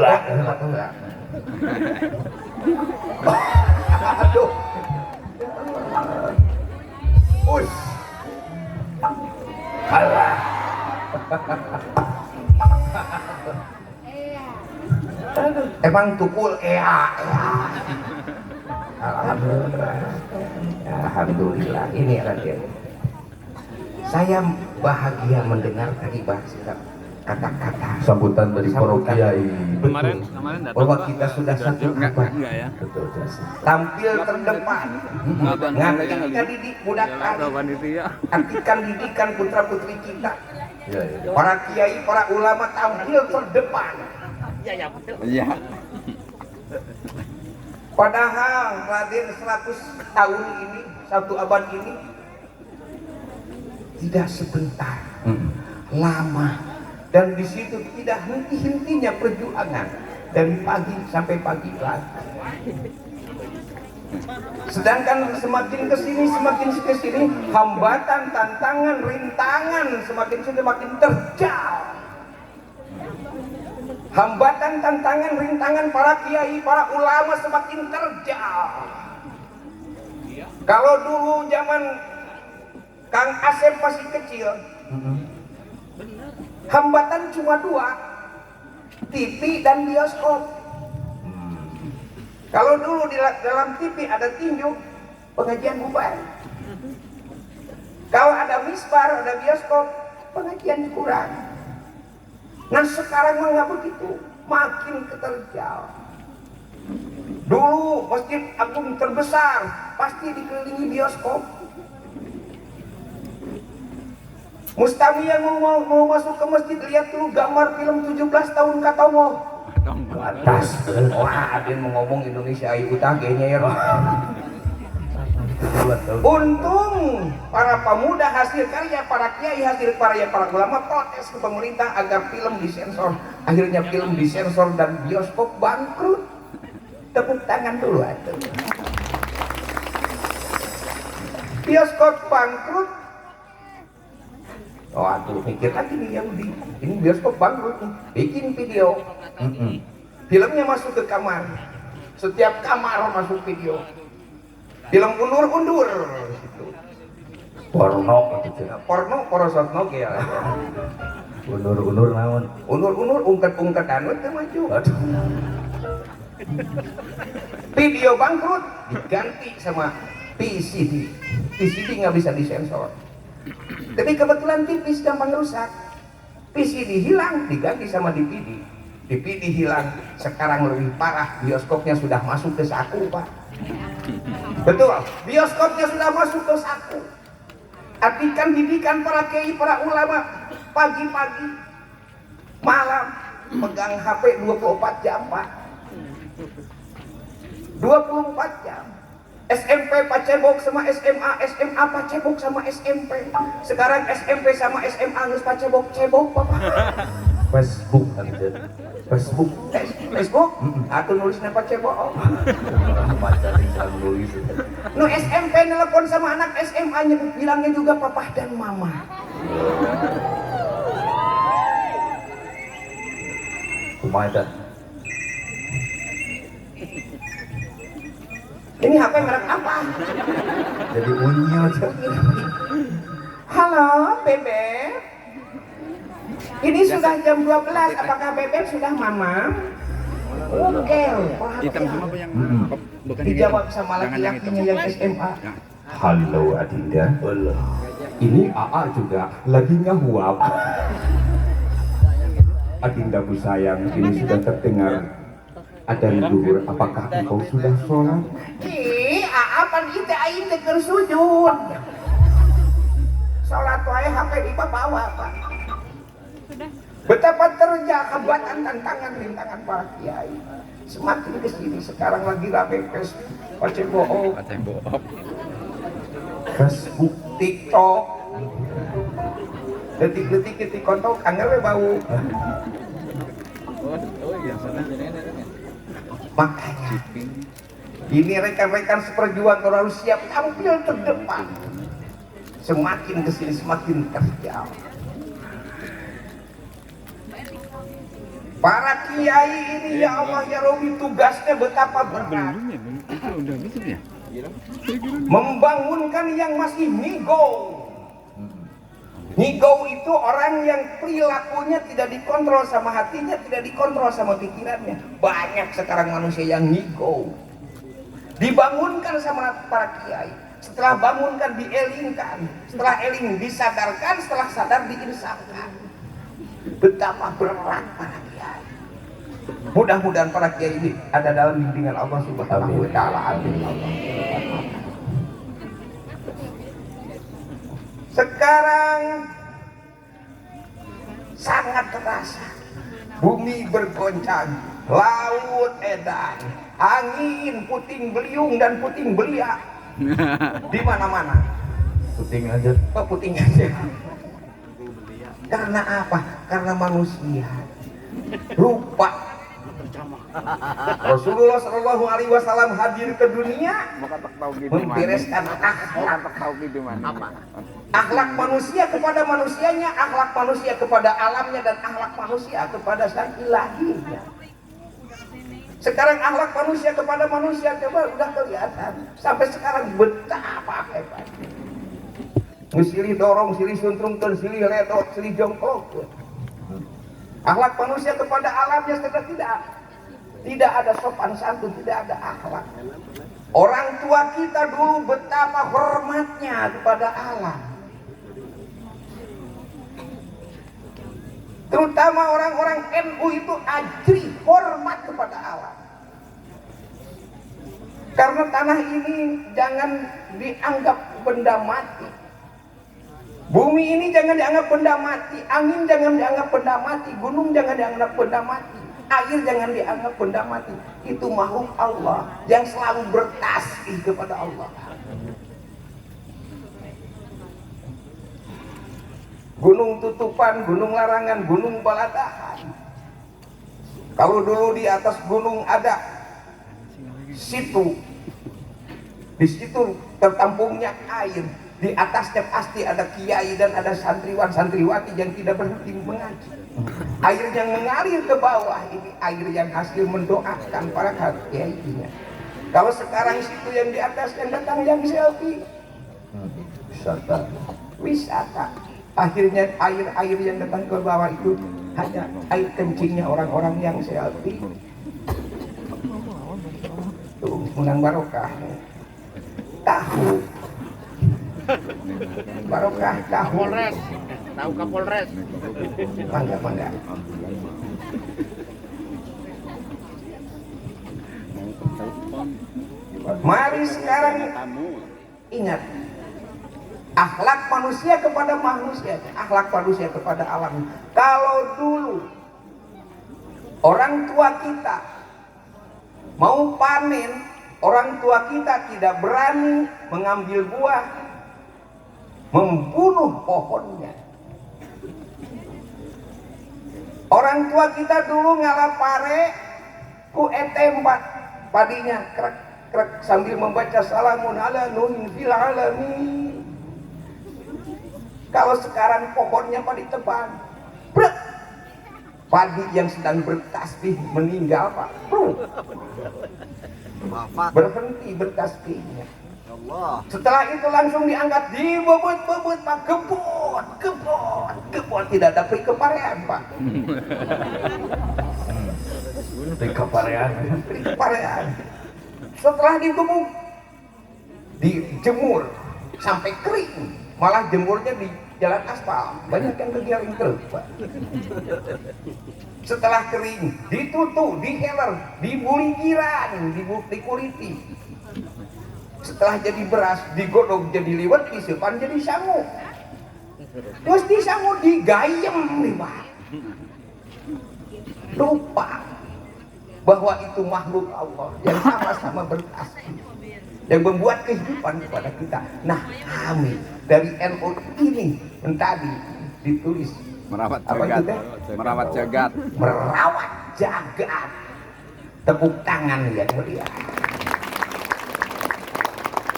enggak. Aduh. Us. Alah. Emang tukul Alhamdulillah. Alhamdulillah. Ini Raden. Saya bahagia mendengar tadi kata-kata sambutan dari para kiai. Kemarin bahwa kita sudah satu abad. ya. Betul. Tampil terdepan. Ngangkat didik budak artikan didikan putra putri kita. Ya. Para kiai, para ulama tampil terdepan. Iya. Padahal Raden 100 tahun ini, satu abad ini tidak sebentar, lama, dan di situ tidak henti-hentinya perjuangan dari pagi sampai pagi lagi. Sedangkan semakin kesini, hambatan, tantangan, rintangan semakin terjal. Hambatan, tantangan, rintangan para kiai, para ulama semakin terjal. Kalau dulu zaman Kang Asep masih kecil, hambatan cuma 2, TV dan bioskop. Kalau dulu di dalam TV ada tinju, pengajian bubar. Kalau ada misbar, ada bioskop, pengajian kurang. Nah sekarang mah nggak begitu, makin keterjal. Dulu masjid agung terbesar pasti dikelilingi bioskop. Mustami yang mau masuk ke masjid, lihat dulu gambar film 17 tahun Katomo. Atas, wah ada yang mau ngomong Indonesia ayu utagenya ya. Untung para pemuda hasil karya, para kiai hasil karya, para ulama protes ke pemerintah agar film disensor. Akhirnya film disensor dan bioskop bangkrut. Tepuk tangan dulu atuh. Bioskop bangkrut. Oh aduh, mikir lagi nih yang ini bioskop bangkrut nih. Bikin video. Filmnya masuk ke kamar. Setiap kamar masuk video. Film undur-undur gitu. Porno gitu. Porno porosotno ya. Unur naon? Undur-undur ungket-ungket anu teh maju. Video bangkrut diganti sama PCD. PCD nggak bisa disensor. Tapi kebetulan tipis gampang rusak. PCD hilang diganti sama DVD. DVD hilang, sekarang lebih parah, bioskopnya sudah masuk ke saku, Pak. Betul, bioskopnya sudah masuk ke saku. Artikan didikan para kiai, para ulama, pagi-pagi, malam, pegang HP 24 jam, Pak. 24 jam. SMP pacebok sama SMA, SMA pacebok sama SMP. Sekarang SMP sama SMA harus pacebok-cebok, Bapak. Facebook aja. Facebook? Atau nulisnya pacebok. Baca tinggal nulis. Nu SMP nelpon sama anak SMA bilangnya juga papa dan mama. Kumaha eta? Ini HP merek apa? Jadi unyil aja. Halo, Bebek. Ini sudah jam 12, apakah Bebek sudah mamam? Oke. Hitam semua apa yang bukan Dijawab sama laki-lakinya yang SMA. Halo Adinda. Halo. Ini AA juga lagi ngahuap. Adindaku sayang, ini sudah terdengar adzan zuhur. Apakah engkau sudah sholat? Pan itu aing teh keur sujud. Salat wae HP di bawa, Pak. Betapa terjal hambatan, tantangan, rintangan para kiai. Semakin ke sini sekarang lagi rame pacebok, Facebook, TikTok. Detik-detik ketik kontok anggar we bau. Makanya ini rekan-rekan seperjuangan harus siap tampil terdepan. Semakin kesini semakin terjal. Para kiai ini ya Allah ya Robi, tugasnya betapa berat. Membangunkan yang masih nigo. Nigo itu orang yang perilakunya tidak dikontrol sama hatinya, tidak dikontrol sama pikirannya. Banyak sekarang manusia yang nigo. Dibangunkan sama para kiai. Setelah bangunkan dielingkan. Setelah eling disadarkan, setelah sadar diinsafkan. Betapa berat para kiai. Mudah-mudahan para kiai ini ada dalam bimbingan Allah Subhanahu wa taala. Amin. Sekarang sangat terasa. Bumi bergoncang, laut edan, angin puting beliung dan puting beliak di mana-mana. Puting aja. Oh, puting aja. Karena apa? Karena manusia lupa. Rasulullah Shallallahu Alaihi Wasallam hadir ke dunia membereskan akhlak manusia kepada manusianya, akhlak manusia kepada alamnya, dan akhlak manusia kepada sang ilahinya. Sekarang akhlak manusia kepada manusia coba udah kelihatan. Sampai sekarang betapa hebatnya. Silih dorong, silih suntrungkeun, silih ledot, silih jongkok. Akhlak manusia kepada alamnya sudah tidak ada sopan santun, tidak ada akhlak. Orang tua kita dulu betapa hormatnya kepada alam. Terutama orang-orang NU itu ajri hormat kepada alam. Karena tanah ini jangan dianggap benda mati. Bumi ini jangan dianggap benda mati, angin jangan dianggap benda mati, gunung jangan dianggap benda mati, air jangan dianggap benda mati. Itu makhluk Allah yang selalu bertasbih kepada Allah. Gunung Tutupan, Gunung Larangan, Gunung Balatahan. Kalau dulu di atas gunung ada situ, di situ tertampungnya air. Di atasnya pasti ada kiai dan ada santriwan santriwati yang tidak berhenti mengaji. Air yang mengalir ke bawah ini air yang hasil mendoakan para kiainya. Kalau sekarang situ yang di atas yang datang yang selfie, wisata. Akhirnya air yang datang ke bawah itu hanya air kencingnya orang-orang yang selfie. Tuh menang barokah. Tahu. Barokah tahu. Kapolres, tahu Kapolres. Mangga. Mari sekarang ingat, akhlak manusia kepada manusia, akhlak manusia kepada alam. Kalau dulu orang tua kita mau panen, orang tua kita tidak berani mengambil buah, membunuh pohonnya. Orang tua kita dulu ngalah pare ku etempat padinya krek sambil membaca salamun ala nuhin fil alamin. Kalau sekarang pohonnya padi tebang, brek, padi yang sedang bertasbih meninggal Pak, berhenti bertasbihnya. Setelah itu langsung diangkat, dibebut-bebut Pak, gebot, tidak ada keparean Pak. Keparean. Setelah dibebuk, dijemur sampai kering, malah jemurnya di jalan aspal, banyak yang kegiling terus Pak. Setelah kering, ditutup, diheler, dibuligiran, dikuliti. Setelah jadi beras, digodok jadi liwet, disepan jadi sangu. Terus disangu digayem nih Pak. Lupa bahwa itu makhluk Allah yang sama-sama bertasbih, yang membuat kehidupan kepada kita. Nah, kami dari NU ini yang tadi ditulis Merawat apa jagat. itu teh? Merawat jagat. Merawat jagat. Tepuk tangan yang mulia.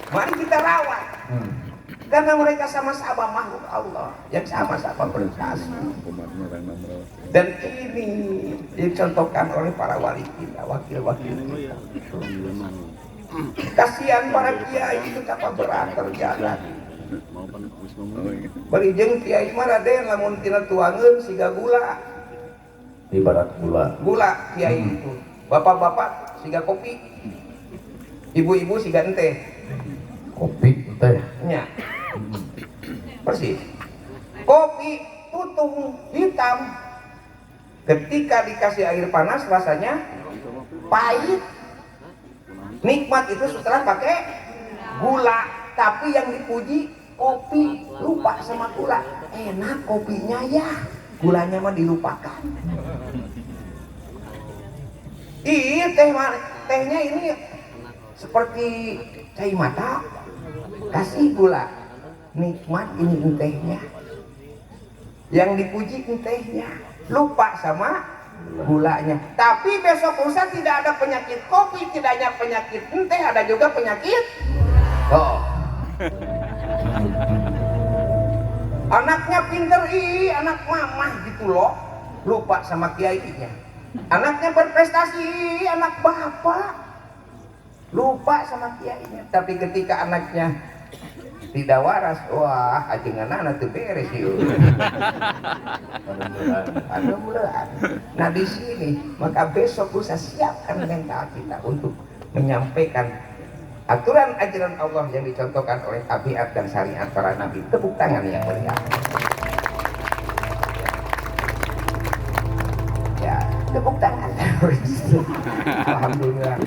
Mari kita rawat. Karena mereka sama-sama makhluk Allah yang sama-sama berprestasi. Dan ini dicontohkan oleh para wali kita, wakil-wakil kita. Kasihan para kiai itu kapal berat terjalan. Bari jeung kiai mah Raden lamun tina tuangeun siga gula. Ibarat Gula kiai itu. Bapak-bapak siga kopi. Ibu-ibu siga teh. kopi teh. Nya. Persis. Kopi tutung hitam. Ketika dikasih air panas rasanya pahit. Nikmat itu setelah pakai gula, tapi yang dipuji kopi, lupa sama gula. Enak kopinya ya, gulanya mah dilupakan. Iya tehnya ini seperti cai mata, kasih gula, nikmat ini tehnya. Yang dipuji tehnya, lupa sama gulanya. Tapi besok lusa tidak ada penyakit kopi, tidak hanya penyakit teh, ada juga penyakit anaknya pinter, anak mamah gitu loh, lupa sama kiainya. Anaknya berprestasi, anak bapak, lupa sama kiainya. Tapi ketika anaknya tidak waras, wah ajengan tuh beres yuk. Mudah-mudahan. Nah di sini maka besok lusa siapkan mental kita untuk menyampaikan aturan ajaran Allah yang dicontohkan oleh tabiat dan syariat para nabi. Tepuk tangan yang meriah. Ya, tepuk tangan. Alhamdulillah.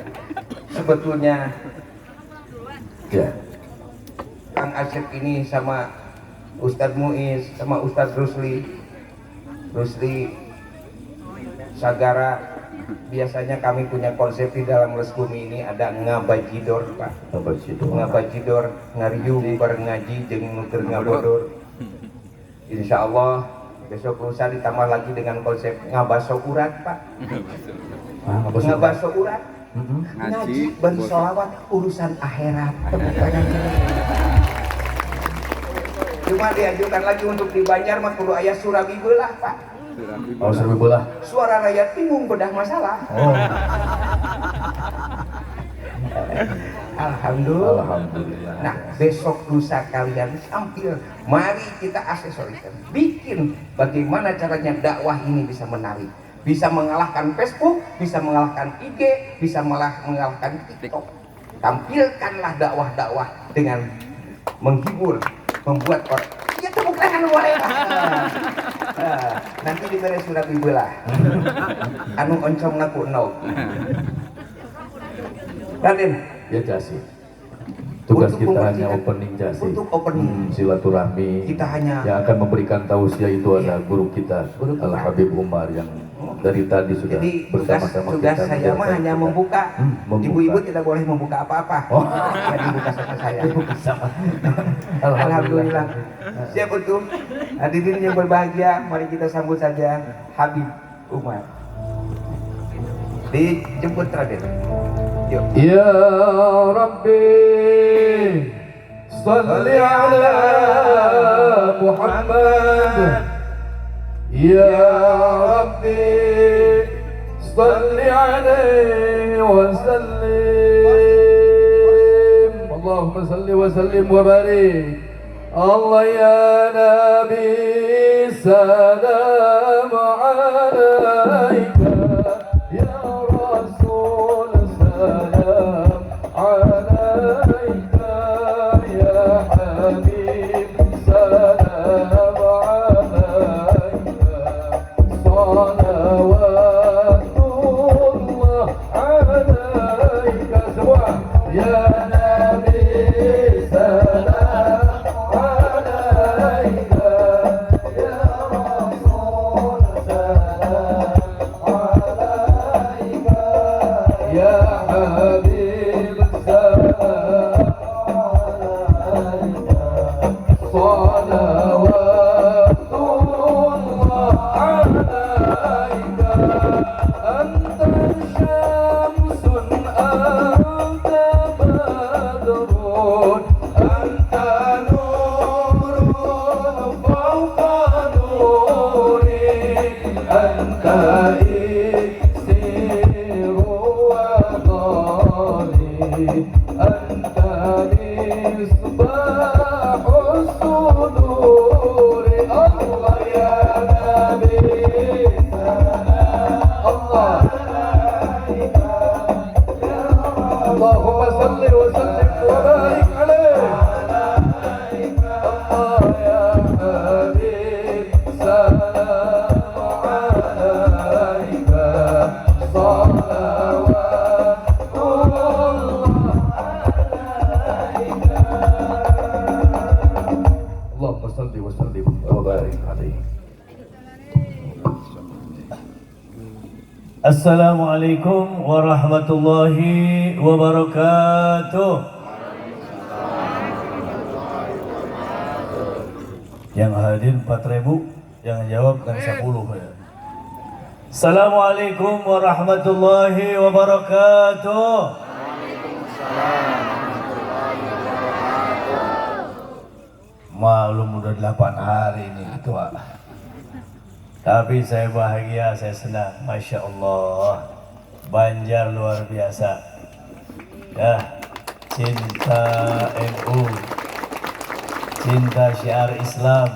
Sebetulnya ya, Kang Asep ini sama Ustadz Muiz sama Ustadz Rusli Sagara, biasanya kami punya konsep di dalam Leskumi ini ada ngabajidor Pak. Ngabajidor ngariung bareng ngaji jeung nuker ngabodor. Insya Allah besok lusa ditambah lagi dengan konsep ngabaso urat Pak. Ngabaso urat. Ngaji bari sholawat urusan akhirat. Cuma diajukan lagi untuk di Banjar mah kudu aya surabi beulah Pak. Oh, surabi beulah. Suara rakyat bingung bedah masalah. Oh. Alhamdulillah. Nah, besok lusa kalian tampil. Mari kita aksesorikan. Bikin bagaimana caranya dakwah ini bisa menarik. Bisa mengalahkan Facebook, bisa mengalahkan IG, bisa mengalahkan TikTok. Tampilkanlah dakwah-dakwah dengan menghibur, membuat orang. Ya tepuk tangan boleh Pak. Nanti diberi surat dibelah. Anu oncom ngaku no. Raden, Ya jasi. Tugas Untuk kita hanya membuktikan- opening jasi. untuk opening. Silaturahmi. Kita hanya- yang akan memberikan tausiah itu ada guru kita Guru kita. Al Habib Umar yang dari tadi sudah Jadi bersama-sama tugas kita saya mah menjalankan hanya kita. membuka. Membuka. Ibu-ibu tidak boleh membuka apa-apa. Oh. Ya dibuka sama saya. Sama. Alhamdulillah. Siap betul. Hadirin yang berbahagia, mari kita sambut saja Habib Umar. Dijemput Raden. Yuk. Ya Rabbi Salli ala Muhammad. Ya Rabbi Salli alaihi wa sallim. Allahumma salli wa sallim wa barik. Allah ya Nabi salam alaika. Ya Rasul salam alaika. Ya Habib salam alaika. Salawatullah alaika. Semua ya Nabi salam Anta nur أنت مصباح الصدور الله يا نبي سلام الله اللهم صل وسلم وبارك عليه الله يا حبيب سلام عليك صلوات الله عليك اللهم صل وسلم وبارك عليه. Assalamualaikum warahmatullahi wabarakatuh. Yang hadir 4.000, yang jawab kan 10 ya. Assalamualaikum warahmatullahi wabarakatuh. Maklum udah 8 hari ini ketua. Tapi saya bahagia, saya senang, Masya Allah. Banjar luar biasa. Ya, cinta NU, cinta syiar Islam,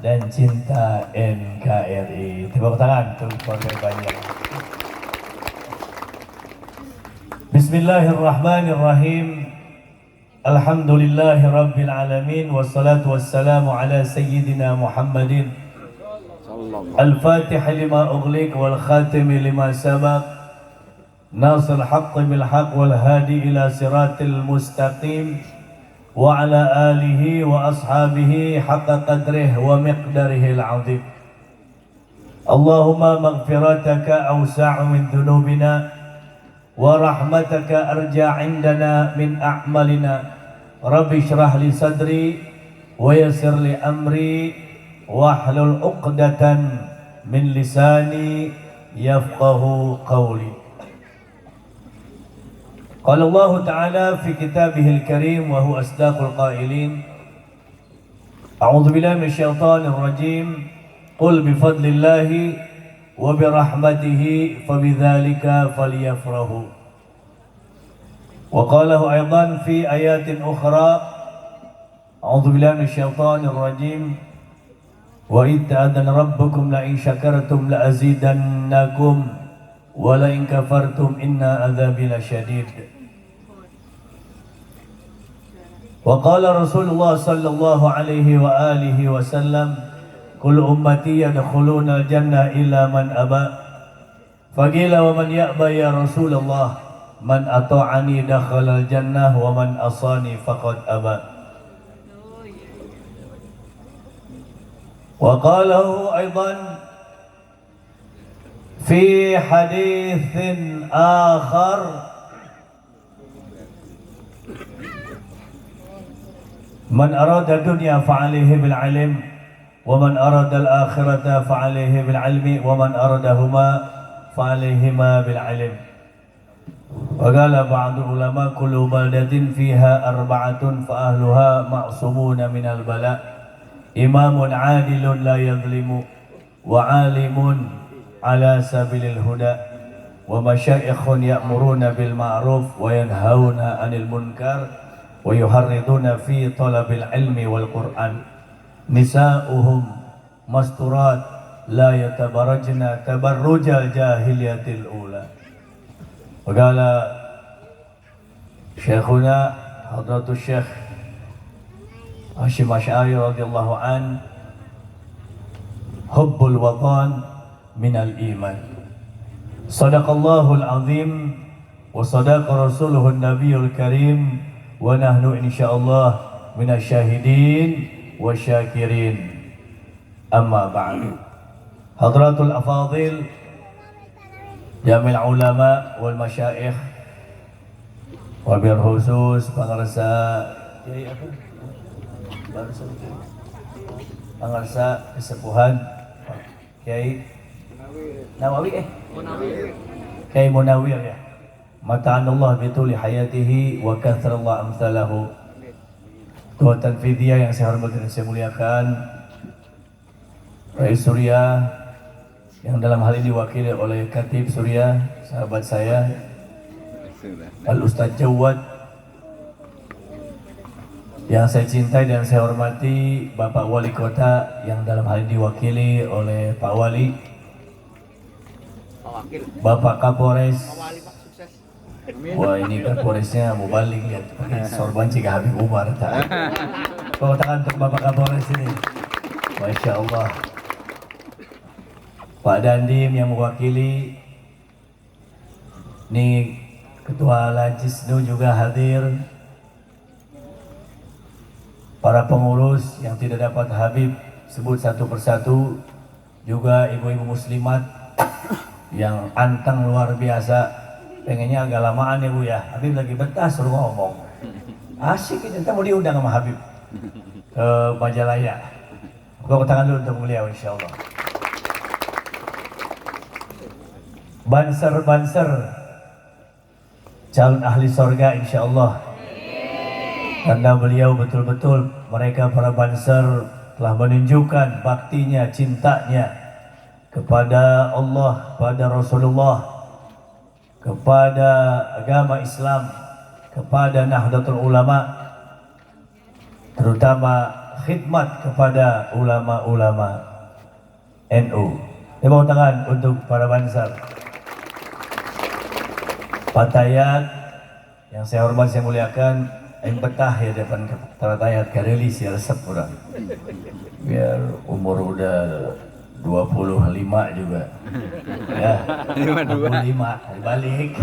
dan cinta NKRI. Tepuk tangan untuk keluarga Banjar. Bismillahirrahmanirrahim. Alhamdulillahi Rabbil Alamin. Wassalatu wassalamu ala Sayyidina Muhammadin الفاتح لما أغلق والخاتم لما سبق ناصر الحق بالحق والهادي إلى صراط المستقيم وعلى آله وأصحابه حق قدره ومقداره العظيم. اللهم مغفرتك أوسع من ذنوبنا ورحمتك أرجى عندنا من أعمالنا. رب اشرح لي صدري ويسر لي أمري wahlul uqdatan min lisani yafqahu qawli. Qala Allah Ta'ala fi kitabihil karim wa huwa asdaqul qailin. A'udzu billahi minasyaitonir rajim. Qul bi fadlillahi wa bi rahmatihi fabidzalika falyafrahu. Wa qalahu aidan fi ayatin ukhra. A'udzu billahi minasyaitonir rajim. وَإِذْ تَأَذَّنَ رَبُّكُمْ لَئِنْ شَكَرْتُمْ لَأَزِيدَنَّكُمْ وَلَئِنْ كَفَرْتُمْ إِنَّ عَذَابِي لَشَدِيدٌ. وقال رسول الله صلى الله عليه وآله وسلم كل أمتي يدخلون الجنة إلا من أبى فقيل ومن يأبى يا رسول الله من أطاعني دخل الجنة ومن أصاني فقد أبى. وقاله أيضا في حديث آخر من أراد الدنيا فعليه بالعلم ومن أراد الآخرة فعليه بالعلم ومن أرادهما فعليهما بالعلم. وقال بعض العلماء كل بلدة فيها 4 فأهلها معصومون من البلاء إمام عادل لا يظلم وعالم على سبيل الهدى ومشايخ يأمرون بالمعروف وينهون عن المنكر ويحرضون في طلب العلم والقرآن نساؤهم مستورات لا يتبرجن تبرج الجاهلية الأولى. وقال شيخنا حضرة الشيخ Hasyim Asy'ari radhiyallahu an, hubbul watan minal iman. Sadaqallahul azim wa sadaqa rasuluhun nabiyul karim wa nahnu insyaallah minasyahidin wa syakirin. Amma ba'du. Hadratul afadil, jamil ulama wal masyayikh, wabil khusus pengarsa pengarsa kesepuhan Kiai Nawawi Kiai Munawir ya. Mata'anallah bituli hayatihi wa kathrallah amthalahu. Ketua Tanfidiyah yang saya hormati dan saya muliakan, Rais Surya yang dalam hal ini diwakili oleh Khatib Surya, sahabat saya Al Ustaz Jawad Yang saya cintai dan saya hormati Bapak Wali Kota yang dalam hal ini diwakili oleh Pak Wali, Bapak Kapolres. Wah, ini Kapolresnya mau balik lihat pakai sorban Cika Habib Umar. Tepuk tangan untuk Bapak Kapolres ini. Masya Allah. Pak Dandim yang mewakili. Nih Ketua Lajisnu juga hadir. Para pengurus yang tidak dapat Habib sebut satu persatu. Juga ibu-ibu muslimat yang anteng luar biasa. Pengennya agak lamaan ya Bu ya. Habib lagi betah suruh ngomong. Asik ini, kita mau diundang sama Habib ke Majalaya. Tepuk tangan dulu untuk beliau insya Allah. Banser-banser calon ahli sorga insya Allah. Karena beliau betul-betul mereka para banser telah menunjukkan baktinya, cintanya kepada Allah, kepada Rasulullah, kepada agama Islam, kepada Nahdlatul Ulama, terutama khidmat kepada ulama-ulama NU. Tepuk tangan untuk para banser. Patayat yang saya hormati, saya muliakan, yang betah ya depan Patayat karelis ya resep orang. Biar umur udah 25 juga. Ya, 25 balik.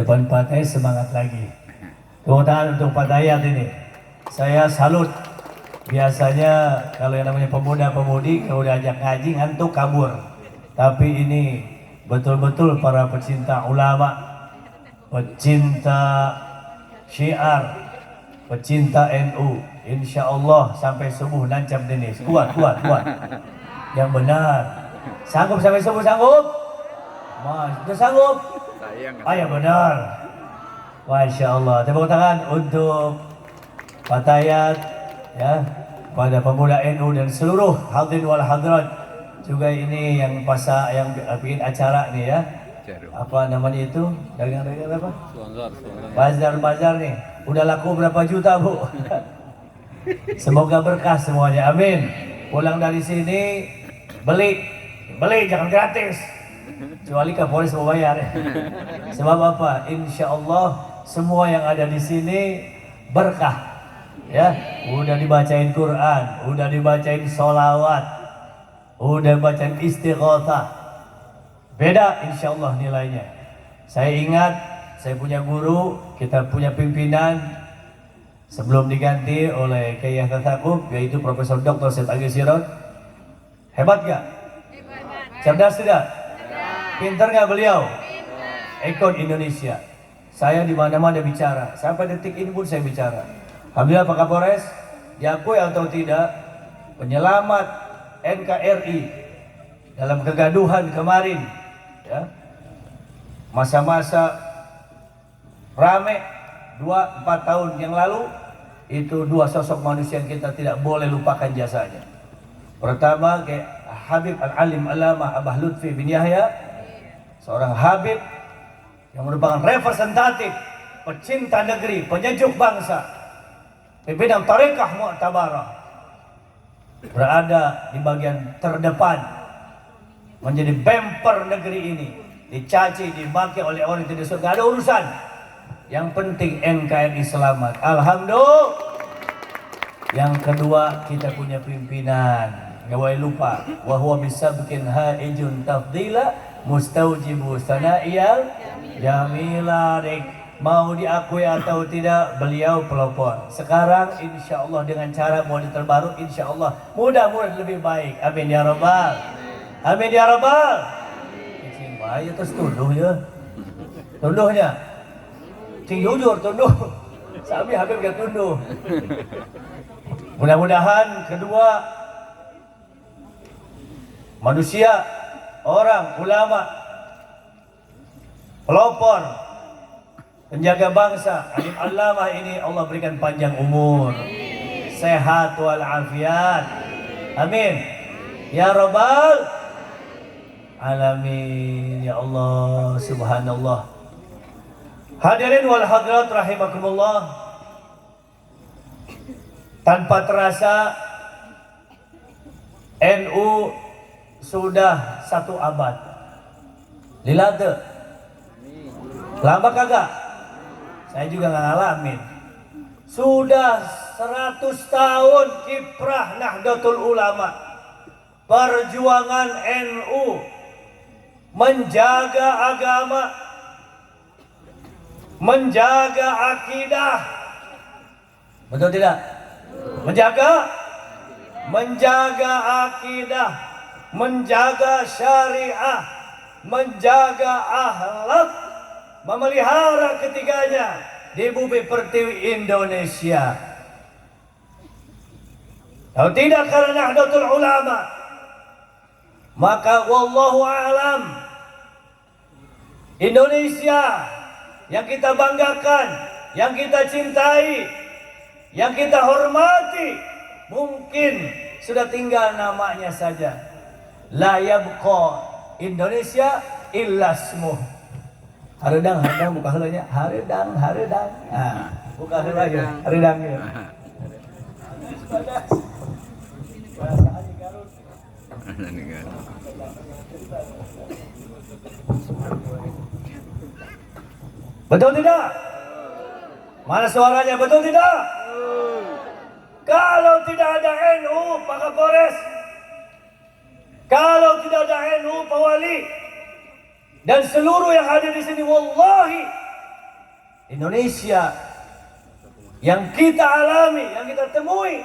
Depan Patayat semangat lagi. Tepuk tangan untuk Patayat ini. Saya salut. Biasanya kalau yang namanya pemuda-pemudi kalau diajak ngaji ngantuk kabur. Tapi ini betul-betul para pecinta ulama, pecinta syiar, pecinta NU. Insya Allah sampai subuh nancap Denis. Kuat. Yang benar. Sanggup sampai subuh, sanggup? Mas, udah sanggup? Yang benar. Masya Allah. Tepuk tangan untuk Patayat ya, pada pemuda NU dan seluruh hadirin wal hadirat. Juga ini yang bikin acara nih ya. Apa namanya itu? Dagang-dagang apa? Bazar nih. Udah laku berapa juta, Bu? Semoga berkah semuanya. Amin. Pulang dari sini beli jangan gratis. Kecuali Kapolres mau bayar. Sebab apa? Insya Allah semua yang ada di sini berkah. Ya, udah dibacain Quran, udah dibacain sholawat, udah bacain istighatsah. Beda insya Allah nilainya. Saya ingat, saya punya guru, kita punya pimpinan sebelum diganti oleh Kiai Hasan Saquf, yaitu Profesor Dr. Syed Agil Sirot. Hebat gak? Cerdas tidak? Pintar gak beliau? Ikon Indonesia. Saya di mana-mana bicara. Sampai detik ini pun saya bicara. Alhamdulillah Pak Kapolres, diakui atau tidak, penyelamat NKRI dalam kegaduhan kemarin, ya, masa-masa rame 2-4 tahun yang lalu, itu dua sosok manusia yang kita tidak boleh lupakan jasanya. Pertama, kayak Habib Al-Alim Allamah Abah Lutfi bin Yahya, seorang Habib yang merupakan representatif, pecinta negeri, penyejuk bangsa, pimpinan Tarekah Mu'tabarah, berada di bagian terdepan, menjadi bemper negeri ini, dicaci, dimaki oleh orang yang tidak suka. Gak ada urusan. Yang penting NKRI selamat. Alhamdulillah. Yang kedua, kita punya pimpinan. Gak boleh lupa. Wahuwa bisabkin haijun tafdila mustaujibu sana'iyal jamila. Mau diakui atau tidak, beliau pelopor. Sekarang insya Allah dengan cara model terbaru, insya Allah mudah-mudahan lebih baik. Amin ya Rabbal. Amin ya Rabbal. Cing bahaya terus tunduh ya. Tunduhnya. Cing jujur tunduh. Sami Habib gak tunduh. Mudah-mudahan kedua manusia, orang, ulama, pelopor, penjaga bangsa, alim allamah ini Allah berikan panjang umur, sehat walafiat. Amin. Ya Rabbal alamin. Ya Allah, subhanallah. Hadirin wal hadirat rahimakumullah. Tanpa terasa NU sudah 1 abad. Lila tuh. Lama kagak? Saya juga nggak ngalamin. Sudah 100 tahun kiprah Nahdlatul Ulama, perjuangan NU menjaga agama, menjaga akidah. Betul tidak? Menjaga akidah, menjaga syariah, menjaga akhlak, memelihara ketiganya di bumi pertiwi Indonesia. Kalau tidak karena Nahdlatul Ulama, maka wallahu a'lam, Indonesia yang kita banggakan, yang kita cintai, yang kita hormati, mungkin sudah tinggal namanya saja. La yabqa Indonesia illa ismuh. Haredang buka heulanya. Haredang. Nah, buka heula ya. Haredang ya. Betul tidak? Mana suaranya, betul tidak? Kalau tidak ada NU Pak Kapolres, kalau tidak ada NU Pak Wali, dan seluruh yang hadir di sini, wallahi Indonesia yang kita alami, yang kita temui,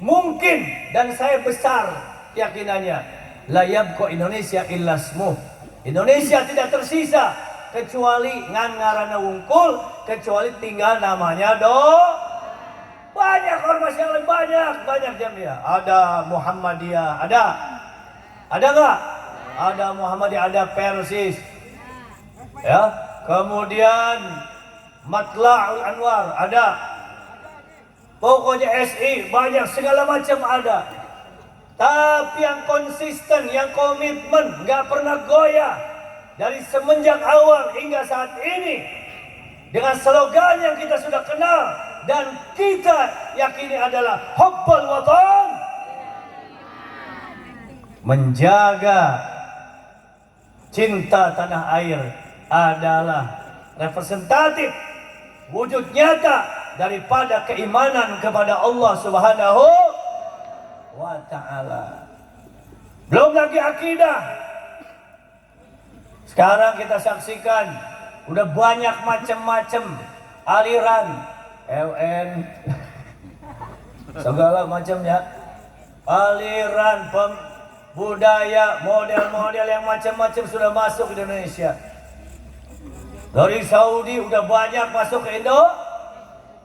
mungkin dan saya besar keyakinannya, la yabqa Indonesia illa ismuh. Indonesia tidak tersisa kecuali ngan ngaranna wungkul, kecuali tinggal namanya banyak ormas yang lain, banyak jamiah. Ada Muhammadiyah, ada nggak? Ada Muhammadiyah, ada Persis, ya. Kemudian Matla'ul Anwar ada. Pokoknya SI banyak, segala macam ada. Tapi yang konsisten, yang komitmen, nggak pernah goyah dari semenjak awal hingga saat ini, dengan slogan yang kita sudah kenal dan kita yakini adalah hubbul watan, menjaga cinta tanah air, adalah representatif wujud nyata daripada keimanan kepada Allah Subhanahu wa ta'ala. Belum lagi akidah. Sekarang kita saksikan udah banyak macam-macam aliran, LN, segala macamnya, aliran budaya, model-model yang macam-macam sudah masuk ke Indonesia. Dari Saudi udah banyak masuk ke Indo,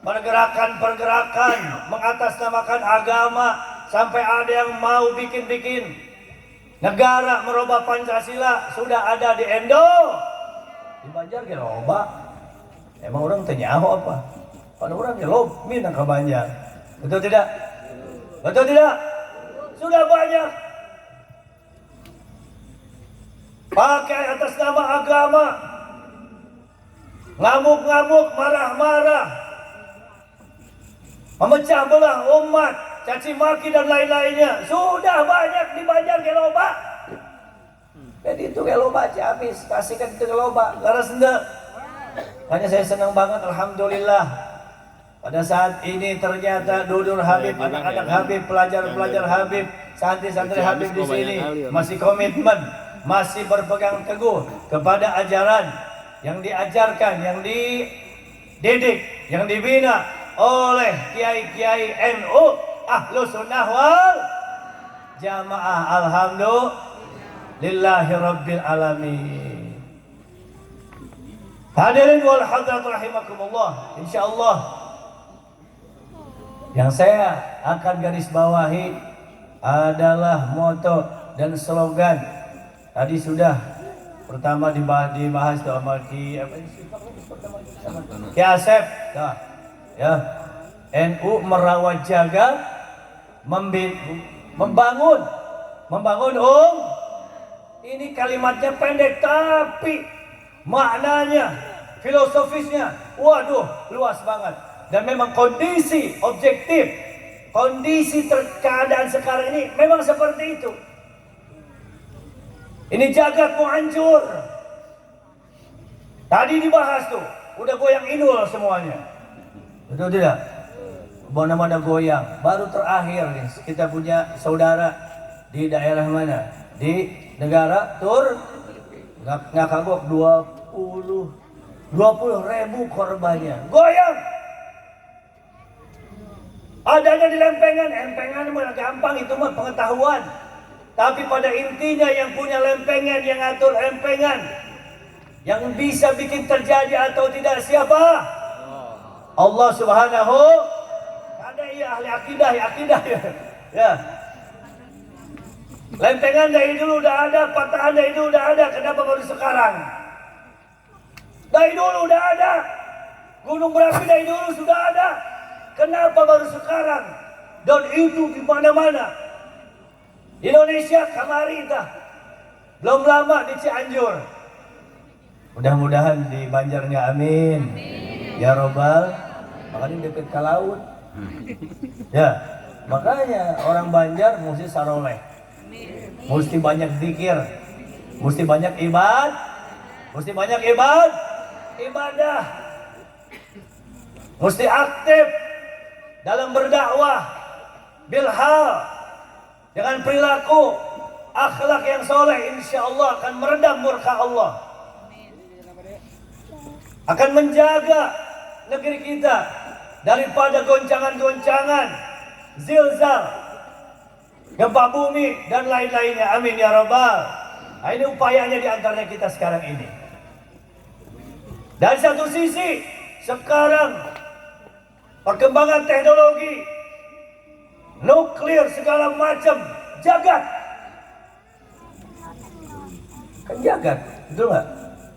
pergerakan mengatasnamakan agama, sampai ada yang mau bikin negara merubah Pancasila, sudah ada di Indo. Di Banjar ge loba. Emang orang tenyaho apa? Pada orang ge lob minang ke Banjar. Betul tidak? Betul tidak? Sudah banyak pakai atas nama agama, ngamuk-ngamuk, marah-marah, memecah belah umat, caci maki dan lain-lainnya. Sudah banyak di Banjar ge loba. Jadi itu ge loba habis, kasihkan itu ge loba. Laras enggak. Makanya saya senang banget, alhamdulillah. Pada saat ini ternyata Dudur Habib, anak-anak Habib, pelajar-pelajar Habib, santri-santri Habib di sini masih komitmen, masih berpegang teguh kepada ajaran yang diajarkan, yang dididik, yang dibina oleh kiai-kiai NU Ahlus Sunnah wal Jamaah. Alhamdulillahi Rabbil Alamin. Hadirin wal hadirat rahimakumullah. Insyaallah yang saya akan garis bawahi adalah moto dan slogan. Tadi sudah pertama dibahas tuh sama Ki Asep, ya. NU merawat jaga, membangun. Ini kalimatnya pendek tapi maknanya, filosofisnya, waduh, luas banget. Dan memang kondisi objektif, kondisi keadaan sekarang ini memang seperti itu. Ini jagat mau hancur. Tadi dibahas tuh, udah goyang inul semuanya. Betul tidak? Mana-mana goyang. Baru terakhir nih, kita punya saudara di daerah mana? Di negara nggak kagok 20.000 korbannya. Goyang. Adanya di lempengan, mah gampang itu mah pengetahuan. Tapi pada intinya yang punya lempengan, yang atur lempengan, yang bisa bikin terjadi atau tidak siapa? Allah Subhanahu. Ada ya ahli akidah ya. Lempengan dari dulu udah ada, patahan dari dulu udah ada. Kenapa baru sekarang? Dari dulu udah ada. Gunung berapi dari dulu sudah ada. Kenapa baru sekarang? Dan itu di mana-mana. Indonesia kemarin dah. Belum lama di Cianjur. Mudah-mudahan di Banjarnya amin. Ya Robbal. Makanya dekat ke laut. Ya, makanya orang Banjar mesti saroleh. Mesti banyak zikir. Mesti banyak ibadah. Mesti aktif dalam berdakwah, bilhal, dengan perilaku, akhlak yang soleh, insya Allah akan meredam murka Allah. Akan menjaga negeri kita daripada goncangan-goncangan, zilzal, gempa bumi, dan lain-lainnya. Amin ya Rabbal. Nah, ini upayanya di antaranya kita sekarang ini. Dari satu sisi, sekarang perkembangan teknologi, nuklir segala macam, jagat. Kan jagat, betul nggak?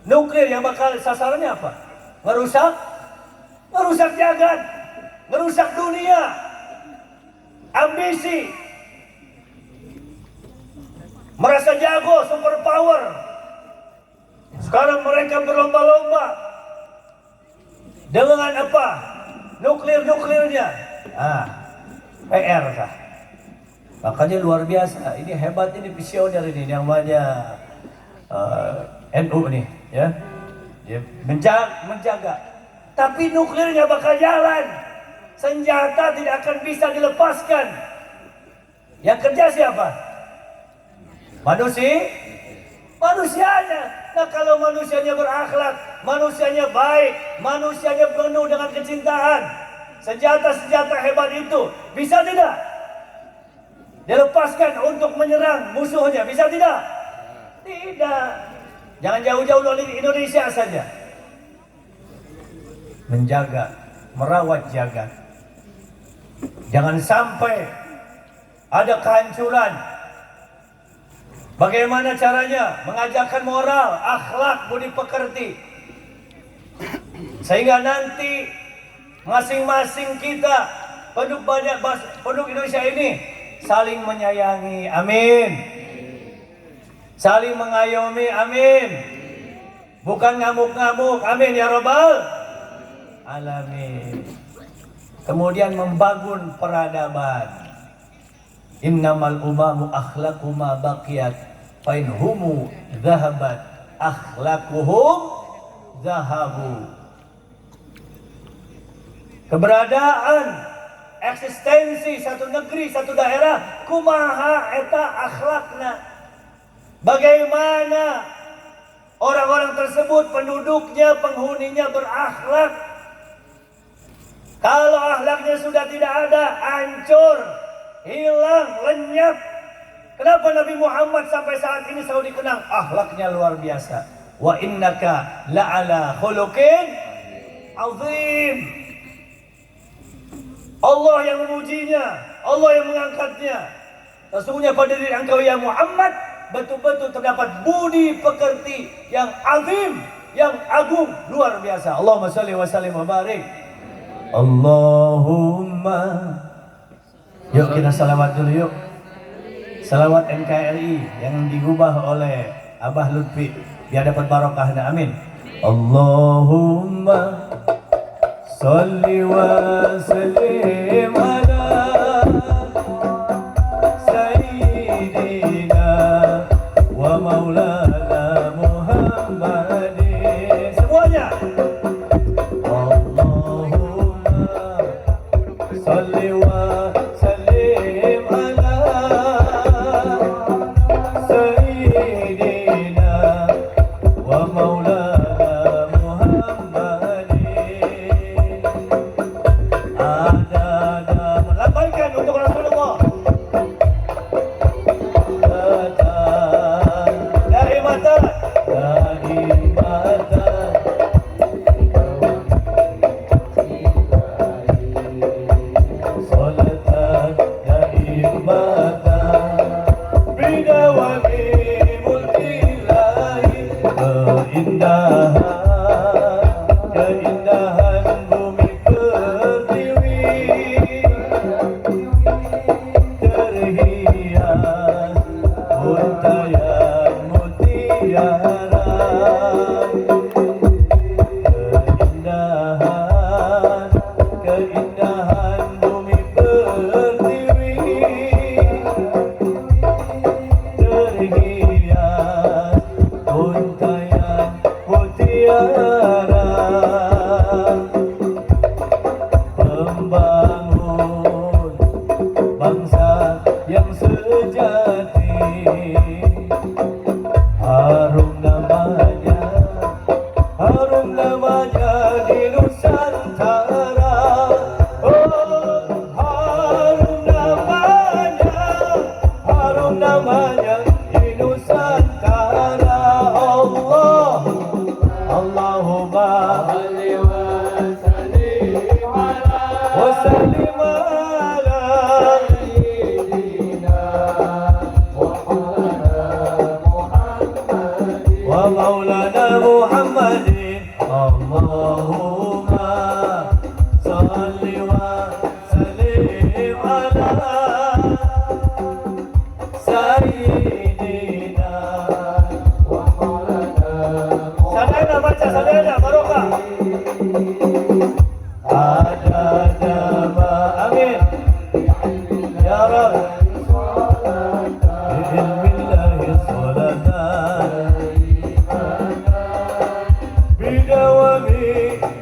Nuklir yang bakal sasarannya apa? Ngerusak jagat, ngerusak dunia, ambisi, merasa jago, super power. Sekarang mereka berlomba-lomba dengan apa? Nuklirnya. PR kah? Makanya luar biasa. Ini hebat, ini visioner ini yang banyak NU nih, ya. Dia menjaga. Tapi nuklirnya bakal jalan. Senjata tidak akan bisa dilepaskan. Yang kerja siapa? Manusianya. Nah, kalau manusianya berakhlak, manusianya baik, manusianya penuh dengan kecintaan, senjata-senjata hebat itu bisa tidak dilepaskan untuk menyerang musuhnya? Bisa tidak? Tidak. Jangan jauh-jauh dari Indonesia saja. Menjaga, merawat jagat. Jangan sampai ada kehancuran. Bagaimana caranya? Mengajarkan moral, akhlak, budi pekerti. Sehingga nanti masing-masing kita penduduk Indonesia ini saling menyayangi, amin. Saling mengayomi, amin. Bukan ngamuk-ngamuk, amin ya Rabbal alamin. Kemudian membangun peradaban. Innamal umamu akhlaqu ma baqiyat fa in humu dhahabat akhlaquhum dhahabu. Keberadaan, eksistensi satu negeri, satu daerah, kumaha eta akhlakna. Bagaimana orang-orang tersebut, penduduknya, penghuninya berakhlak. Kalau akhlaknya sudah tidak ada, hancur, hilang, lenyap. Kenapa Nabi Muhammad sampai saat ini selalu dikenang akhlaknya luar biasa? Wa innaka la'ala khuluqin azim. Allah yang memujinya, Allah yang mengangkatnya. Sesungguhnya pada diri engkau ya Muhammad betul-betul terdapat budi pekerti yang azim, yang agung, luar biasa. Allahumma shalli wa sallim wa barik. Allahumma. Yuk kita salawat dulu yuk. Salawat NKRI yang digubah oleh Abah Lutfi biar dapat barokahnya, amin. Allahumma Salli wa sallim ala Sayyidina wa maulana Muhammadin. Semuanya. Allahumma salli wa sallim ala Sayyidina wa maulana Muhammadin. Ada melambaikan untuk Rasulullah. Daimatan, daimatan. Salatan daimatan. Bidawami mulkillahi. Keindahan bumi pertiwi terhias untayan mutiara. Keindahan bumi pertiwi terhias untayan mutiara. Pembangun bangsa yang sejati, harum namanya di Nusantara. Oh, harum namanya di Nusantara. Allah, Allahumma wa sallim ala wa maulana Muhammadin. Allahumma salli wa sallim ala Sayyidina wa maulana. Sadana baca, sadana barokah. Ada nama, amin ya Rabb. Bi'ilmillahi salatan bidawami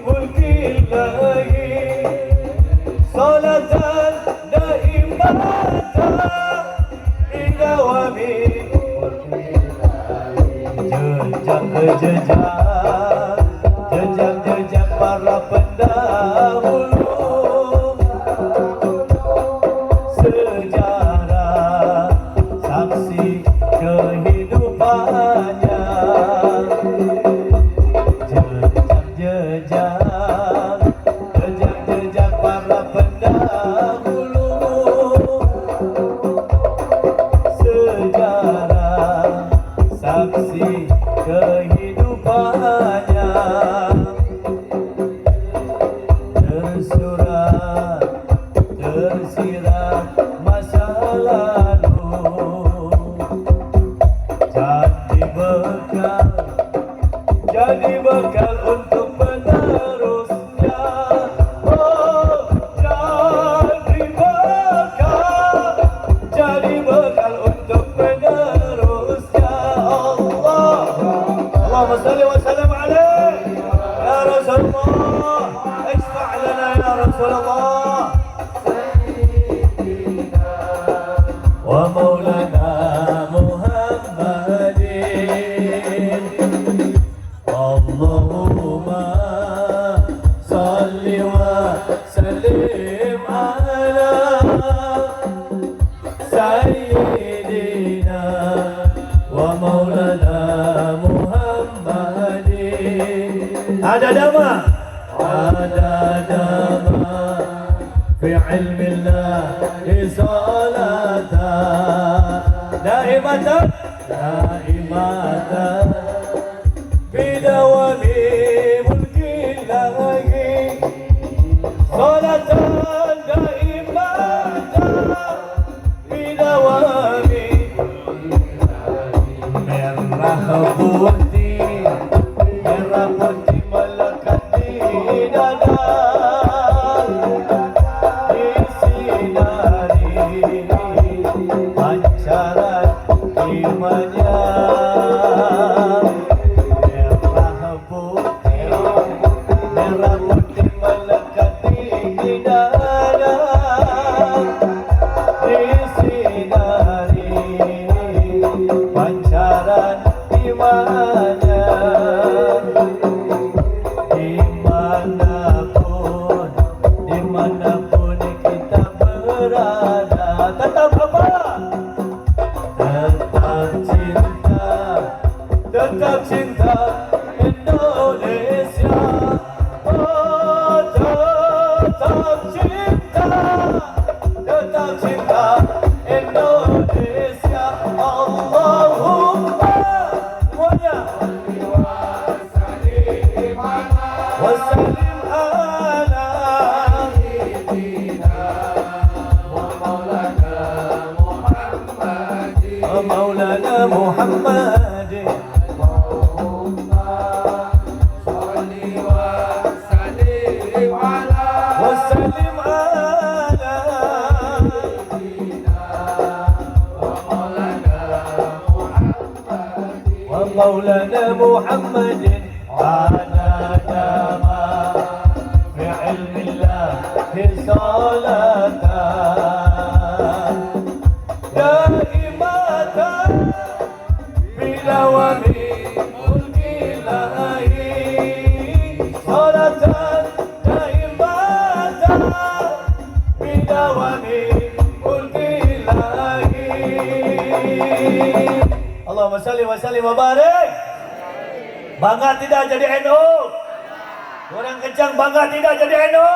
mulkillahi. Salatan daimatan bidawami jejak para pendahulu, sejarah saksi kehidupannya. Jejak para pendahulu, sejarah saksi kehidupannya. Tersirat masa lalu, jadi bekal untuk penerusnya. Oh, jadi bekal untuk penerusnya. Allahumma salli wa sallim alaihi ya Rasulullah. Isfa' lana ya Rasulullah wa maulana Muhammadin. Allahumma salli wa sallim ala Sayyidina wa maulana Muhammadin. Ada dama fi ilmillah salatan daimatan bidawami mulkillahi. Salatan daimatan bidawami. Merah putih melekat di dada. Wassalim ala Maulana Muhammad. Wassalim ala ومولانا محمد عدد ما في علم الله صلاة دائمة بدوام ملك الله صلاة دائمة بدوام ملك الله. Allahumma salli wa sallim wa barik. Bangga tidak jadi NU? Kurang kencang, bangga tidak jadi NU?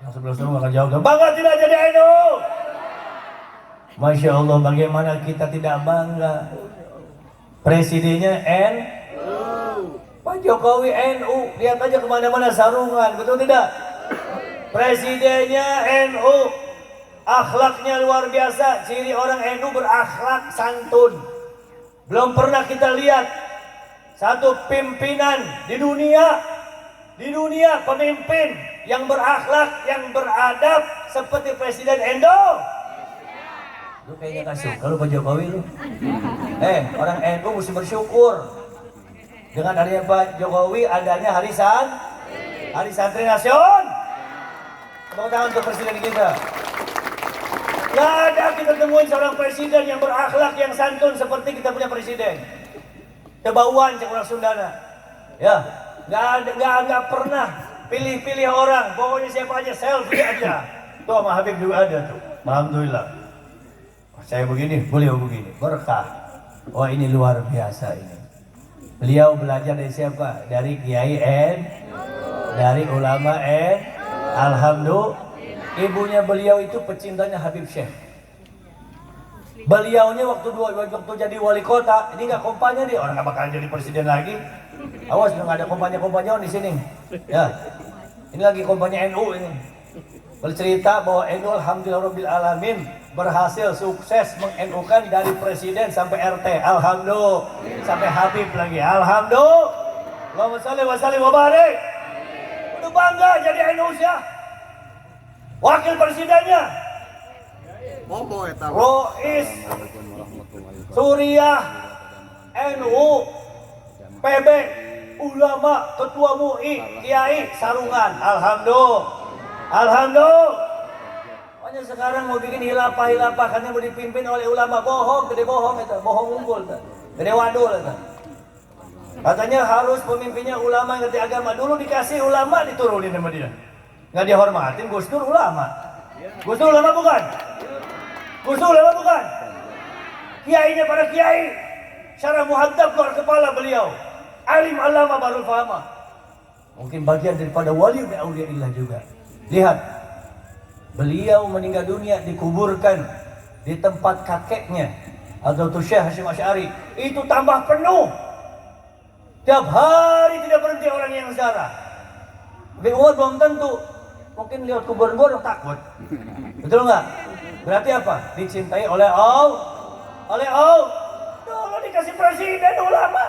Yang sebelah sana akan jawab, bangga tidak jadi NU? Masya Allah, bagaimana kita tidak bangga? Presidennya Pak Jokowi NU, lihat aja kemana-mana sarungan, betul tidak? Presidennya NU, akhlaknya luar biasa, ciri orang NU berakhlak santun. Belum pernah kita lihat satu pimpinan di dunia pemimpin yang berakhlak, yang beradab seperti Presiden NU. Lu kayaknya gak suka lu Pak Jokowi lu. Orang NU mesti bersyukur. Dengan adanya Pak Jokowi, adanya Hari Santri Nasional. Tepuk tangan untuk Presiden kita. Gak ada kita temuin seorang presiden yang berakhlak, yang santun seperti kita punya presiden. Kebauan cek orang Sundana. Ya, gak pernah pilih-pilih orang. Pokoknya siapa aja selfie aja. Tuh sama Habib juga ada tuh. Alhamdulillah. Saya begini, beliau begini. Berkah. Wah ini luar biasa ini. Beliau belajar dari siapa? Dari Kiai dari ulama Alhamdulillah. Ibunya beliau itu pecintanya Habib Syekh. Beliaunya waktu jadi wali kota, ini nggak kompanya dia, orang nggak bakal jadi presiden lagi. Awas nggak ada kompanya di sini. Ya, ini lagi kompanya NU ini. Bercerita bahwa NU alhamdulillah alamin berhasil sukses meng-NU-kan dari presiden sampai RT. Alhamdulillah, sampai Habib lagi. Alhamdulillah. Allahumma shalli wa sallim wa barik. Udah bangga jadi NU Syah. Wakil presidennya Rois Suriah NU PB ulama ketua MUI Kiai Sarungan. Alhamdulillah. Makanya sekarang mau bikin hilafah katanya mau dipimpin oleh ulama. Bohong, gede bohong itu, bohong unggul itu, gede wadul itu. Katanya harus pemimpinnya ulama yang ngerti agama. Dulu dikasih ulama diturunin sama dia, nggak dihormatin. Gus Dur ulama. Gus Dur ulama bukan? Gus Dur ulama bukan? Kiainya para kiai, syarah muhaddab keluar kepala beliau. Alim alama baru fahama. Mungkin bagian daripada wali min auliyaillah juga. Lihat, beliau meninggal dunia dikuburkan di tempat kakeknya atau Syekh Hasyim Asy'ari. Itu tambah penuh. Tiap hari tidak berhenti orang yang ziarah. Tapi umat belum tentu. Mungkin lihat kuburan orang takut. Betul nggak? Berarti apa? Dicintai oleh Allah. Dulu dikasih presiden ulama,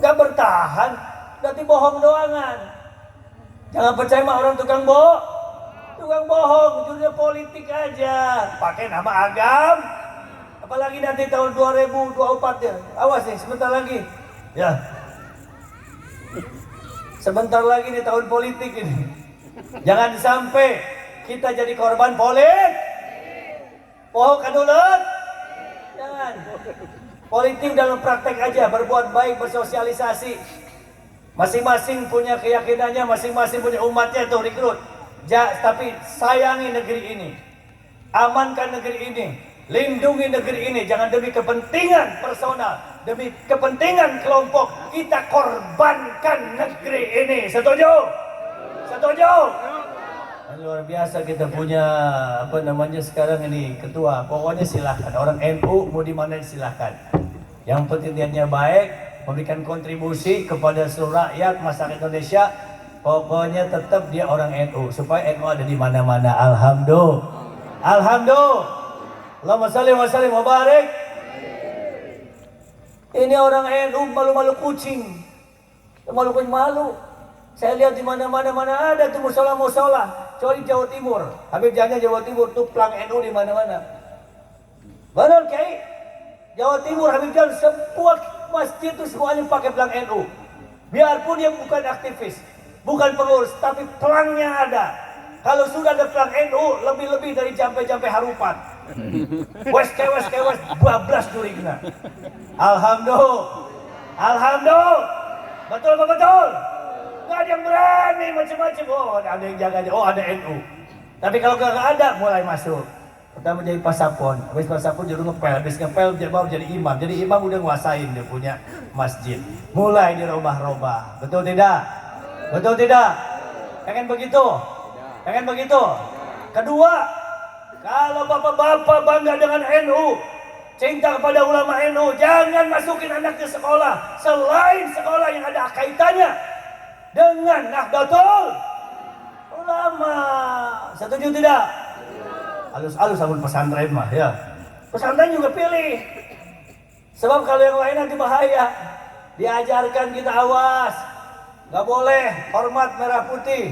nggak bertahan. Berarti bohong doangan. Jangan percaya sama orang tukang bohong, dunia politik aja. Pakai nama agam. Apalagi nanti tahun 2024 ya. Awas nih, sebentar lagi. Ya. Sebentar lagi nih tahun politik ini. Jangan sampai kita jadi korban bohong kadulut. Jangan. Politik dalam praktek aja, berbuat baik, bersosialisasi. Masing-masing punya keyakinannya, masing-masing punya umatnya tuh rekrut. Tapi sayangi negeri ini. Amankan negeri ini. Lindungi negeri ini. Jangan demi kepentingan personal, demi kepentingan kelompok kita korbankan negeri ini. Setuju? Luar biasa kita punya sekarang ini ketua. Pokoknya silahkan, orang NU mau di mana silahkan. Yang penting niatnya baik, memberikan kontribusi kepada seluruh rakyat masyarakat Indonesia. Pokoknya tetap dia orang NU, supaya NU ada di mana-mana. Alhamdulillah. Alhamdulillah. Allahumma shalli wa sallim wa barik. Ini orang NU malu-malu kucing. Malu-malu malu. Saya lihat di mana-mana ada tuh musola-musola. Kecuali Jawa Timur. Habib jangan Jawa Timur tuh plang NU di mana-mana. Benar Kiai? Jawa Timur Habib Jan semua masjid itu semuanya pakai pelang NU. Biarpun dia bukan aktivis, bukan pengurus, tapi pelangnya ada. Kalau sudah ada pelang NU, lebih-lebih dari jampe-jampe harupan. Wes bablas durigna. Alhamdulillah. Alhamdulillah. Betul apa betul? Gak ada yang berani macam-macam. Oh ada yang jaga, oh ada NU. Tapi kalau gak ada, mulai masuk. Pertama jadi pasapon, habis pasapon jadi ngepel, habis ngepel jadi baru jadi imam. Jadi imam udah nguasain dia punya masjid. Mulai dirubah-rubah. Betul tidak? Betul tidak? Pengen begitu? Pengen begitu? Kedua, kalau bapak-bapak bangga dengan NU, cinta kepada ulama NU, jangan masukin anaknya sekolah selain sekolah yang ada kaitannya dengan Nahdlatul Ulama. Setuju tidak? Halus-halus sabun pesantren mah ya. Pesantren juga pilih. Sebab kalau yang lain nanti bahaya. Diajarkan kita awas. Gak boleh hormat merah putih.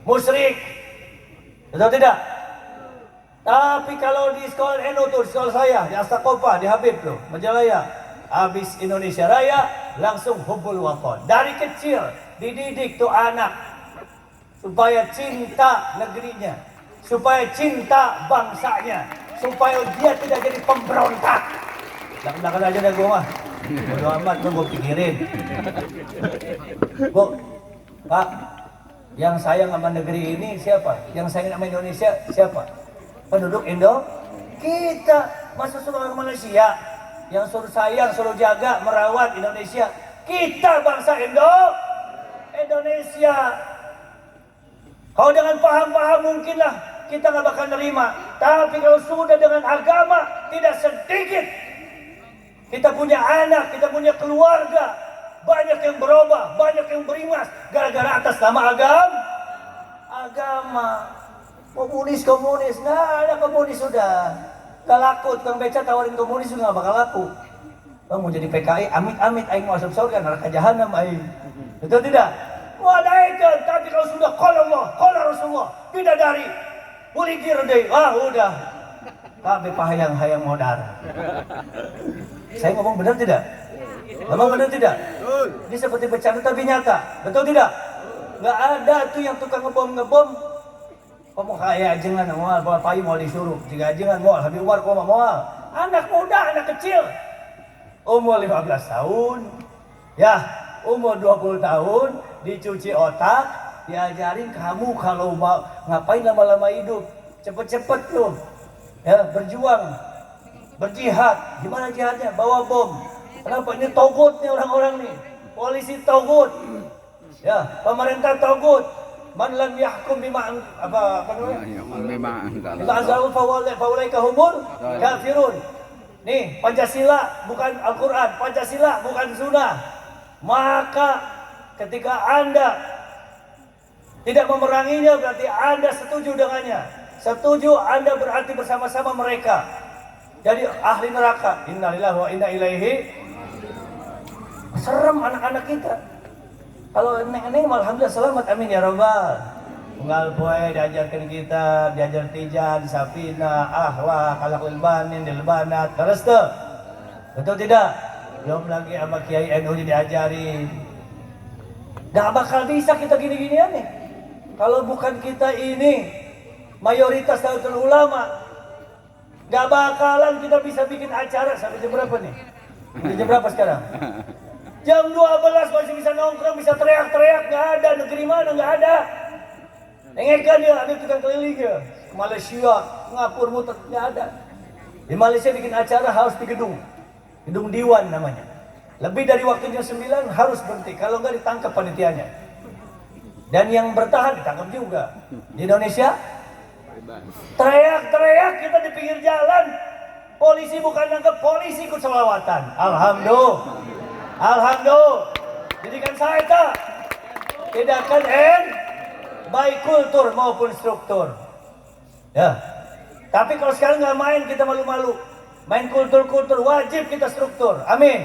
Musyrik. Betul tidak? Tapi kalau di sekolah NU tuh, di sekolah saya, di Astakopa, di Habib tuh, Majalaya. Habis Indonesia Raya, langsung hubbul waton. Dari kecil dididik tuh anak supaya cinta negerinya, supaya cinta bangsanya, supaya dia tidak jadi pemberontak. Belakang aja dah gue mah. Bodo amat gue pikirin. Bu, Pak, yang sayang sama negeri ini siapa? Yang sayang sama Indonesia siapa? Penduduk Indo? Kita. Masa suruh orang Malaysia yang suruh sayang, suruh jaga, merawat Indonesia? Kita bangsa Indonesia. Kalau dengan paham-paham mungkinlah kita nggak bakal nerima. Tapi kalau sudah dengan agama, tidak sedikit. Kita punya anak, kita punya keluarga. Banyak yang berubah, banyak yang berimas. Gara-gara atas nama agama. Komunis, nggak ada komunis sudah. Gak laku, tukang beca tawarin komunis juga nggak bakal laku. Bang mau jadi PKI, amit-amit aing mau masuk surga, neraka jahanam aing. Betul tidak? Walaupun, tapi kalau sudah qala Allah, qala Rasulullah, bidadari, boleh deh, udah. Tapi hayang modal. Saya ngomong benar tidak? Ngomong benar tidak? Ini seperti bercanda tapi nyata. Betul tidak? Nggak ada tuh yang tukang ngebom. Kamu kaya ajengan moal, bawa payu mau disuruh. Jika ajengan moal, Habib Umar koma moal. Anak muda, anak kecil. Umur 15 tahun. Ya, umur 20 tahun. Dicuci otak. Diajarin kamu kalau mau ngapain lama-lama hidup. Cepet-cepet loh. Ya, berjuang. Berjihad. Gimana jihadnya? Bawa bom. Kenapa? Ini togut nih orang-orang nih. Polisi togut. Ya, pemerintah togut. Man lam yahkum bima apa namanya? Bima anzalahu faulaika humul kafirun. Nih, Pancasila bukan Al-Qur'an, Pancasila bukan sunnah. Maka ketika Anda tidak memeranginya berarti Anda setuju dengannya. Setuju Anda berarti bersama-sama mereka. Jadi ahli neraka. Innalillahi wa inna ilaihi. Serem anak-anak kita. Kalau neng alhamdulillah selamat, amin ya rabbal. Unggal poe diajarkan kita, diajar tijan, sapina, akhlak, akhlakul banin, dilbanat, terus tuh. Betul tidak? Belum lagi sama Kiai NU diajarin. Gak bakal bisa kita gini-ginian nih. Kalau bukan kita ini mayoritas Nahdlatul Ulama, gak bakalan kita bisa bikin acara sampai jam berapa nih? Jam berapa sekarang? Jam 12 masih bisa nongkrong, bisa teriak-teriak, nggak ada. Negeri mana nggak ada. Nengekan dia, ada tukang keliling ya. Ke Malaysia, ngapur muter, nggak ada. Di Malaysia bikin acara harus di gedung Diwan namanya. Lebih dari waktunya 9 harus berhenti, kalau nggak ditangkap panitianya. Dan yang bertahan ditangkap juga. Di Indonesia, teriak-teriak kita di pinggir jalan. Polisi bukan nangkep, polisi ikut selawatan. Alhamdulillah. Alhamdulillah. Didikan saya tak tidak akan baik kultur maupun struktur. Ya. Tapi kalau sekarang nggak main kita malu-malu. Main kultur-kultur, wajib kita struktur. Amin.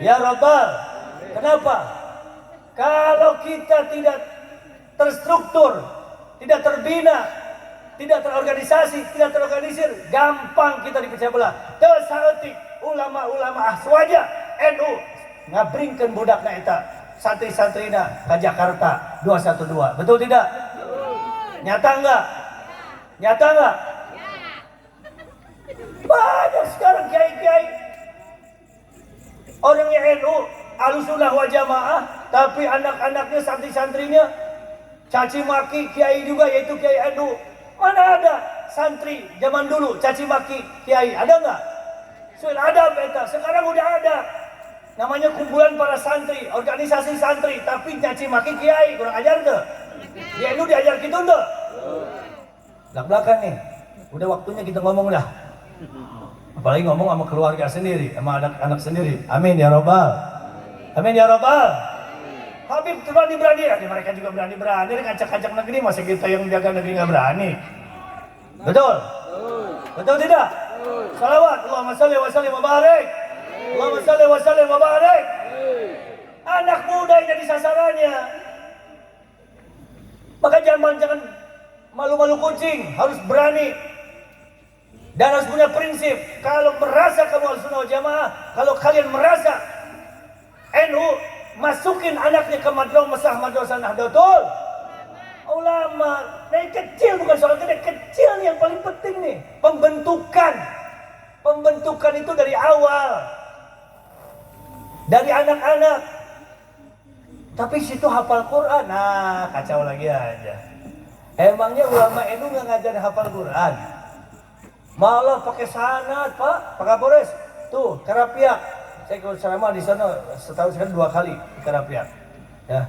Ya Rabbal. Kenapa? Kalau kita tidak terstruktur, tidak terbina, tidak terorganisasi, tidak terorganisir, gampang kita dipecah belah. Tersaetik ulama-ulama ahswaja NU ngabringkeun budakna eta santri-santrina ka Jakarta 212. Betul tidak? Nyata enggak? Nyata enggak? Banyak sekarang kiai-kiai orangnya NU, Ahlussunnah wal Jamaah, tapi anak-anaknya santri-santrinya caci maki kiai juga, yaitu kiai NU. Mana ada santri zaman dulu caci maki kiai? Ada enggak? Sudah ada beta. Sekarang udah ada. Namanya kumpulan para santri, organisasi santri, tapi caci maki kiai. Kurang ajar tuh. Di NU diajar gitu tuh. Belak-belakan nih. Udah waktunya kita ngomong dah. Apalagi ngomong sama keluarga sendiri, sama anak-anak sendiri. Amin ya Rabbal. Amin ya Rabbal. Habib berani-berani, mereka juga berani-berani. Ngacak-ngacak negeri, masa kita yang jaga negeri nggak berani? Betul? Betul tidak? Salawat, Allahumma salli wa sallim wa barik. Allahumma salli wa sallim wa barik. Anak muda yang jadi sasarannya. Maka jangan malu-malu kucing, harus berani. Dan harus punya prinsip. Kalau merasa kamu Ahlussunnah wal Jamaah, kalau kalian merasa NU, masukin anaknya ke madrasah Nahdlatul Ulama. Dari kecil, bukan soal gede, kecil nih yang paling penting nih. Pembentukan itu dari awal, dari anak-anak. Tapi situ hafal Quran, nah kacau lagi aja. Emangnya ulama NU nggak ngajarin hafal Quran? Malah pakai sanad, Pak Kapolres. Tuh, Karapiak. Saya kalau ceramah di sana setahun sekali 2 kali di Karapiak. Ya.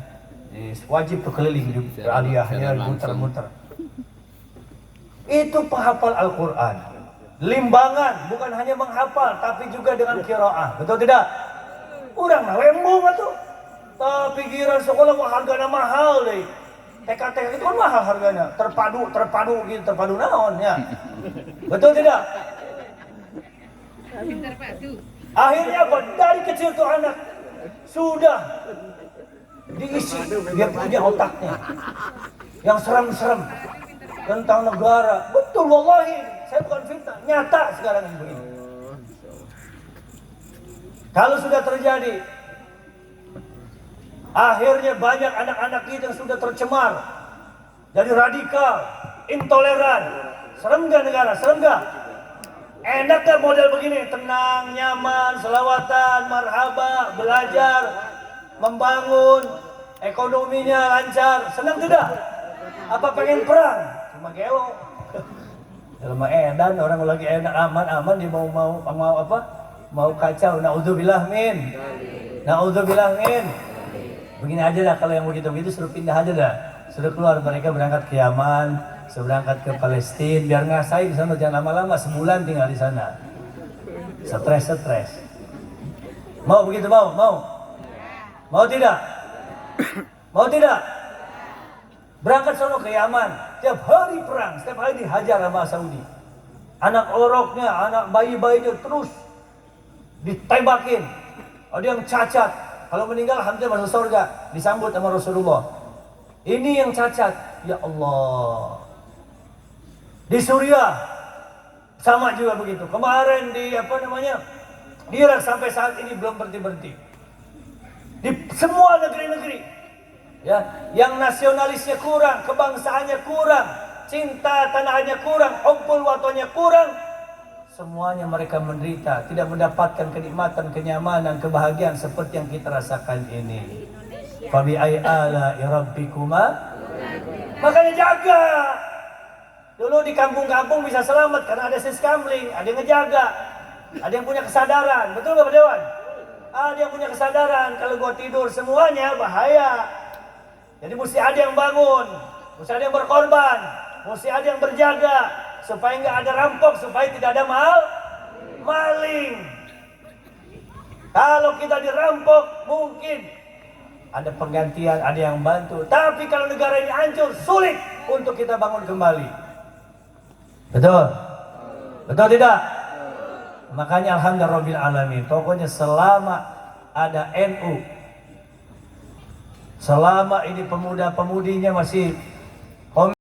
Wajib tuh keliling di aliyahnya, muter-muter. Itu penghafal Al-Qur'an. Limbangan, bukan hanya menghafal tapi juga dengan qiraah. Betul tidak? Urang mah lembung atuh. Tapi pikiran sekolah mah hargana mahal deh. TK-TK itu kan mahal harganya. Terpadu gitu, terpadu naon ya. Betul tidak? Akhirnya apa? Dari kecil tuh anak sudah diisi, dia punya otaknya yang serem-serem tentang negara. Betul wallahi, saya bukan fitnah, nyata sekarang ini begini. Kalau sudah terjadi, akhirnya banyak anak-anak kita yang sudah tercemar jadi radikal, intoleran. Serem gak negara? Serem gak? Enak gak model begini? Tenang, nyaman, selawatan, marhaba, belajar, membangun, ekonominya lancar. Senang tidak? Apa pengen perang? Cuma gelo. Dalam edan orang lagi enak, aman-aman dia mau apa? Mau kacau. Naudzubillah min. Naudzubillah min. Begini aja dah, kalau yang begitu-begitu suruh pindah aja dah. Sudah keluar, mereka berangkat ke Yaman, sudah berangkat ke Palestina, biar ngerasain di sana, jangan lama-lama, sebulan tinggal di sana. Stres. Mau begitu, mau? Mau tidak? Mau tidak? Berangkat sono ke Yaman, tiap hari perang, setiap hari dihajar sama Saudi. Anak oroknya, anak bayi-bayinya terus ditembakin. Ada yang cacat, kalau meninggal alhamdulillah masuk surga, disambut sama Rasulullah. Ini yang cacat, ya Allah. Di Suriah sama juga begitu. Kemarin di di Irak sampai saat ini belum berhenti. Di semua negeri-negeri, ya, yang nasionalisnya kurang, kebangsaannya kurang, cinta tanahnya kurang, hubbul watannya kurang, semuanya mereka menderita, tidak mendapatkan kenikmatan, kenyamanan, kebahagiaan seperti yang kita rasakan ini. Fabi ay ala rabbikuma. Makanya jaga. Dulu di kampung-kampung bisa selamat karena ada siskamling, ada yang ngejaga, ada yang punya kesadaran. Betul nggak Pak Dewan? Ada yang punya kesadaran. Kalau gua tidur semuanya bahaya. Jadi mesti ada yang bangun, mesti ada yang berkorban, mesti ada yang berjaga supaya nggak ada rampok, supaya tidak ada maling. Kalau kita dirampok, mungkin ada penggantian, ada yang bantu. Tapi kalau negara ini hancur, sulit untuk kita bangun kembali. Betul? Betul tidak? Makanya alhamdulillahirrahmanirrahim. Pokoknya selama ada NU, selama ini pemuda-pemudinya masih